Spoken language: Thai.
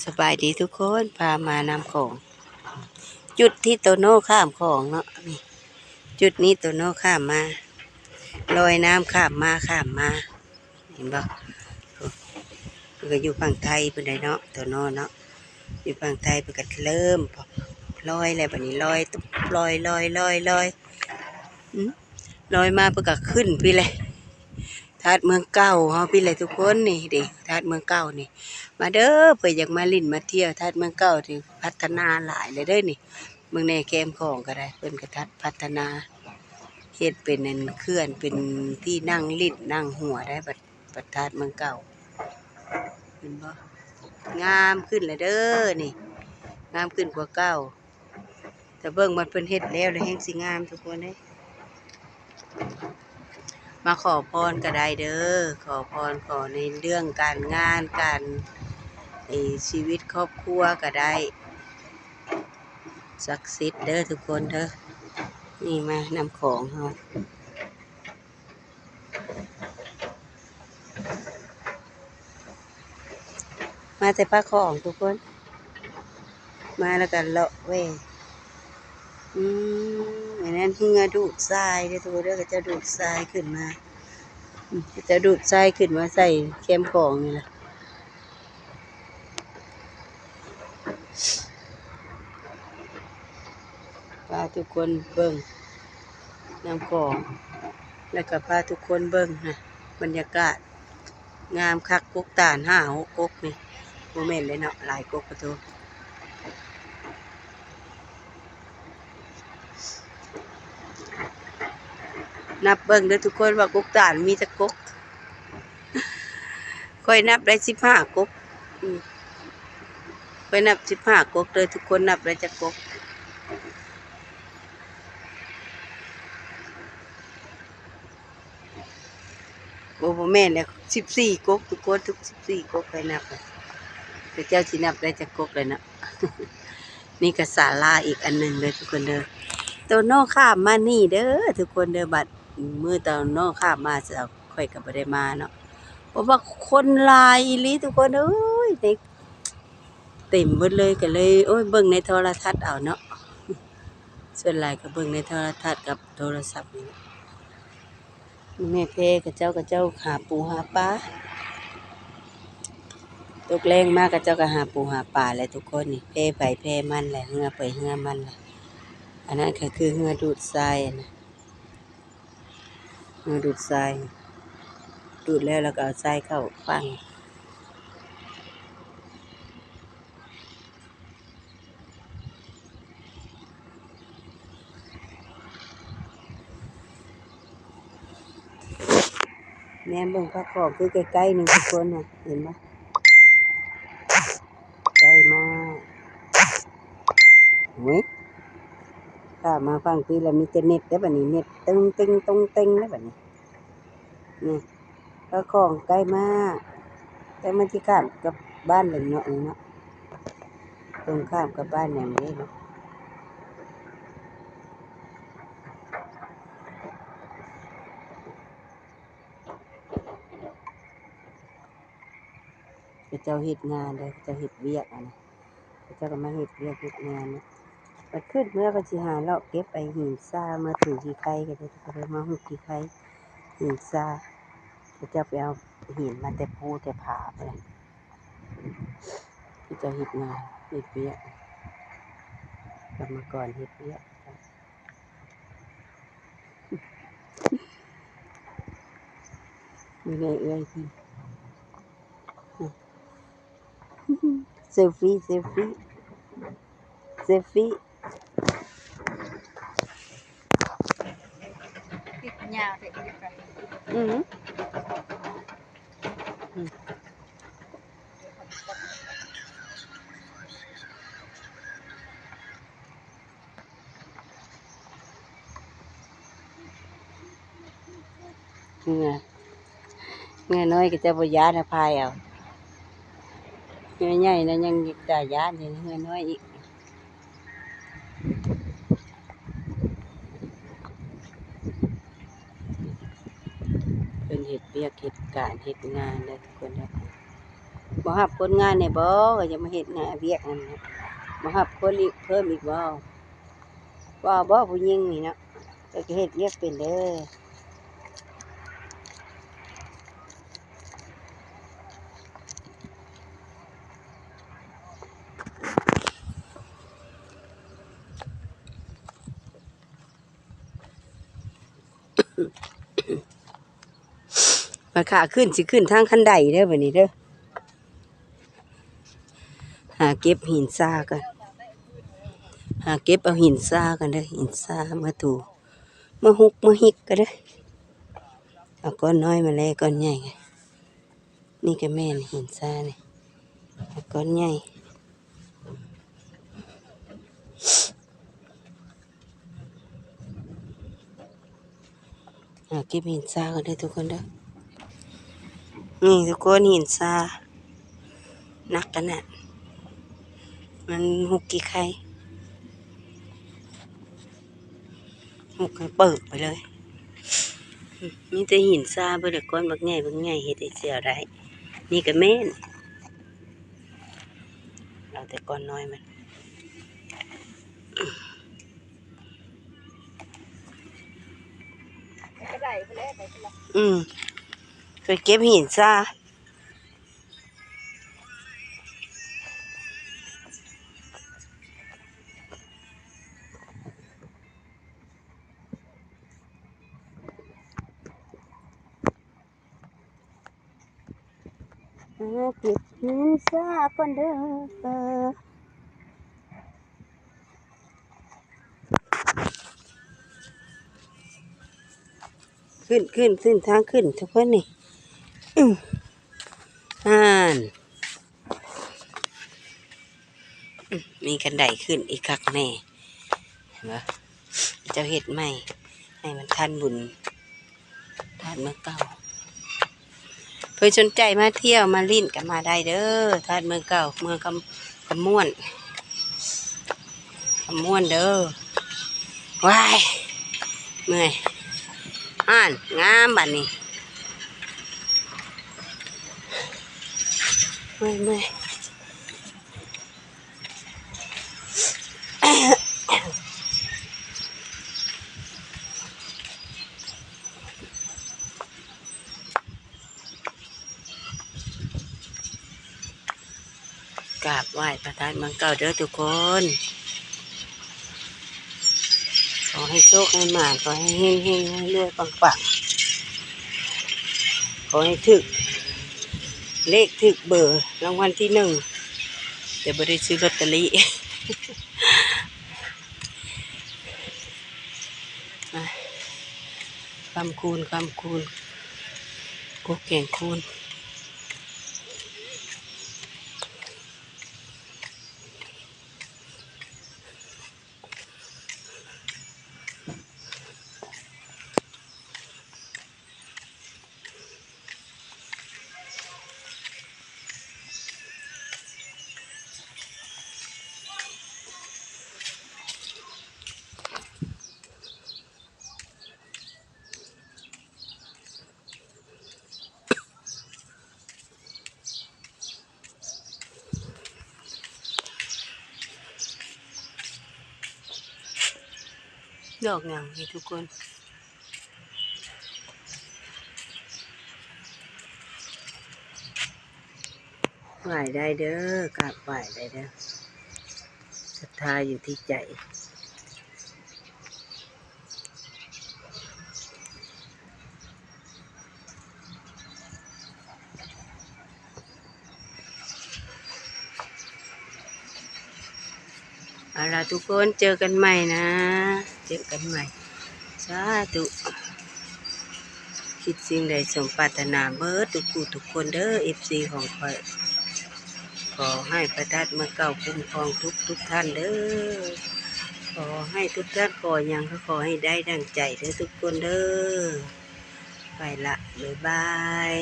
สบายดีทุกคนพามานำของจุดที่โตโน่ข้ามของเนาะนี่จุดนี้โตโน่ข้ามมาลอยน้ำข้ามมาเห็นบ่ก็อยู่ฝั่งไทยเป็นไดเนาะโตโน่เนาะอยู่ฝั่งไทยเพิ่นก็เริ่มลอยแล้วบัดนี้ลอยตุ๊บลอยอืมลอยมาเพิ่นก็ขึ้นพี่เลยธาตุเมืองเก่าเฮาพี่เลยทุกคนนี่ดิธาตุเมืองเก่านี่มาเด้อเพิ่นอยากมาลิ้นมาเที่ยวธาตุเมืองเก่าที่พัฒนาหลายเลยเด้อนี่เมืองในแคมป์ของก็ได้เพิ่นก็พัฒนาเฮ็ดเป็นอันเขื่อนเป็นที่นั่งลิ้นนั่งหัวได้บัดธาตุเมืองเก่าเห็นบ่งามขึ้นเลยเด้อนี่งามขึ้นกว่าเก่าแต่เบิ่งมันเพิ่นเฮ็ดแล้วแฮงสิงามทุกคนเด้มาขอพรก็ได้เด้อขอพรขอในเรื่องการงานการชีวิตครอบครัวก็ได้ศักดิ์สิทธิ์เด้อทุกคนเด้อนี่มานำของเฮามาแต่ปลาของทุกคนมาแล้วกันเลาะเว้ยอันนั้นเหือดูดทรายเด้อทุกคนเด้อก็จะดูดทรายขึ้นมาจะดูดทรายขึ้นมาใส่แคมของนี่แหละพาทุกคนเบิ่งนำของแล้วก็พาทุกคนเบิ่งนะบรรยากาศงามคักกุกตาล5-6กุกนี่โมเมนต์เลยเนาะหลายกุกประตูนับเบิ่งเด้อทุกคนว่ากุกตาลมีจักกุกค่อยนับได้15กุกค่อยนับ15กุกเลยทุกคนนับได้จักกุกโอ้โหแม่นแล้ว14กุกทุกคนทุก14กุกค่อยนับแต่เจ้าสินับได้จักกุกเลยเนาะ นี่ก็ศาลาอีกอันหนึ่งเลยทุกคนเด้อโตโน่ข้ามมานี่เด้อทุกคนเด้อบัดมือโตโน่ข้ามมาจะค่อยกับบ่ได้มาเนาะเพราะว่าคนหลายอีหลีทุกคนเอ้ยเด็กเต็มหมดเลยก็เลยโอ้ยเบิ่งในโทรทัศน์เอาเนาะส่วนหลายก็เบิ่งในโทรทัศน์กับโทรศัพท์นี่แม่เพกับเจ้าหาปูหาปลาตกแรงมากกับเจ้าก็หาปูหาปลาแหละทุกคนนี่เพไปเพมันแหละเหือไปเหือมันแหละอันนั้นก็คือเหือดูดทรายนะเหือดูดทรายดูดแล้วก็เอาทรายเข้าฟังแม่เบิ่งพระขอบคือใกล้ๆนึงทุกคนน่ะเห็นบ่ใกล้มากโอ้ยถ้ามาฟังพี่แล้วมีแต่เน็ตได้อบัดนี้เน็ตตึงตึงตรงเต็งได้บัดนี้นี่พระของใกล้มากแต่มันที่ข้ามกับบ้านเหล่งเนาะนี่เนาะตรงข้ามกับบ้านแหนมนี่เนาะเจ้าเฮ็ดงานเด้อเจ้าเฮ็ดเวียกอ่ะนะเจ้าก็มาเฮ็ดเวียกเฮ็ดงานเนี่ยมันขึ้นเมื่อก็สิหาเลาะเก็บไอ้หินทรายมาถึงที่ไข่ก็ได้ก็เลยมาหุบที่ไข่หินทรายเจ้าไปเอาหินมาแต่ภูแต่ผาไปเลยเจ้าเฮ็ดงานเฮ็ดเวียกกรรมกรเฮ็ดเวียกมีไงเอ้ยพี่เซลฟี่เซลฟี่เซลฟี่ยาวแต่อีกแบบอือเงยน้อยก็จะบ่ย้านอภัยเอาเงยใหญ่นะยังจะย้านเงยน้อยอีกเป็นเฮ็ดเวียกเฮ็ดการเฮ็ดงานเลยทุกคนเด้อ บ่ฮับคนงานในบ่ก็จะมาเฮ็ดงานเวียกนั่นน่ะบ่ฮับคนอีกเพิ่มอีกบ่ว่าบ่ผู้หญิงนี่เนาะก็เฮ็ดเวียกเป็นเด้อมาขาขึ้นสิขึ้นทางคันไดเด้อบัดนี้เด้อหาเก็บหินทรายกันหาเก็บเอาหินทรายกันเด้อหินทรายมาถูมาฮุกมาฮิกก็เด้อเอาก้อนน้อยมาแล้วก้อนใหญ่ไงนี่ก็แม่นหินทรายนี่เอาก้อนใหญ่หาเก็บหินทรายกันเด้อทุกคนเด้อนี่ทุกคนหินทรายหนักกันน่ะมันฮุกกี่ไข่ฮุกให้เปิดไปเลยมีแต่หินทรายเบ่ได้ก้อนบักใหญ่เฮ็ดให้เสียได้นี่ก็แม่นเอาแต่ก้อนน้อยมันก็ได้ไปแล้วไปแล้ว ไปเก็บหินทรายเก็บหินทรายก่อนเด้อขึ้นทางขึ้นทุกคนนี่อ่านมีกันไดขึ้นอีกคักแน่เห็นปะเจ้าเห็ดใหม่ให้มันทันบุญทันเมื่อเก่าเพื่อสนใจมาเที่ยวมาลิ้นกันมาได้เด้อทันเมืองเก่าเมืองคำม่วนเด้อว้ายเมื่อยอ่านงามบัดนี้เมื่อยกราบไหว้พระธาตุเมืองเก่าเด้อทุกคนขอให้โชคให้หมานขอให้เฮงให้รวยปังขอให้ถึกเลขถึกเบอร์รางวัลที่1แต่บ่ได้ซื้อลอตเตอรี่ คำคูณกุ๊กแกงคูณดอกอย่างนี้ทุกคนไหว้ได้เด้อกราบไหว้ได้เด้อศรัทธาอยู่ที่ใจเอาล่ะทุกคนเจอกันใหม่นะเจอกันใหม่สาธุคิดสิ่งใดสมปรารถนาเบิดทุกผู้ทุกคนเด้อ FC ของข้อยขอให้พระธาตุเมืองเก่าคุ้มครองทุกท่านเด้อขอให้ทุกท่านขออย่างก็ขอให้ได้ดังใจเด้อทุกคนเด้อไปละบ๊ายบาย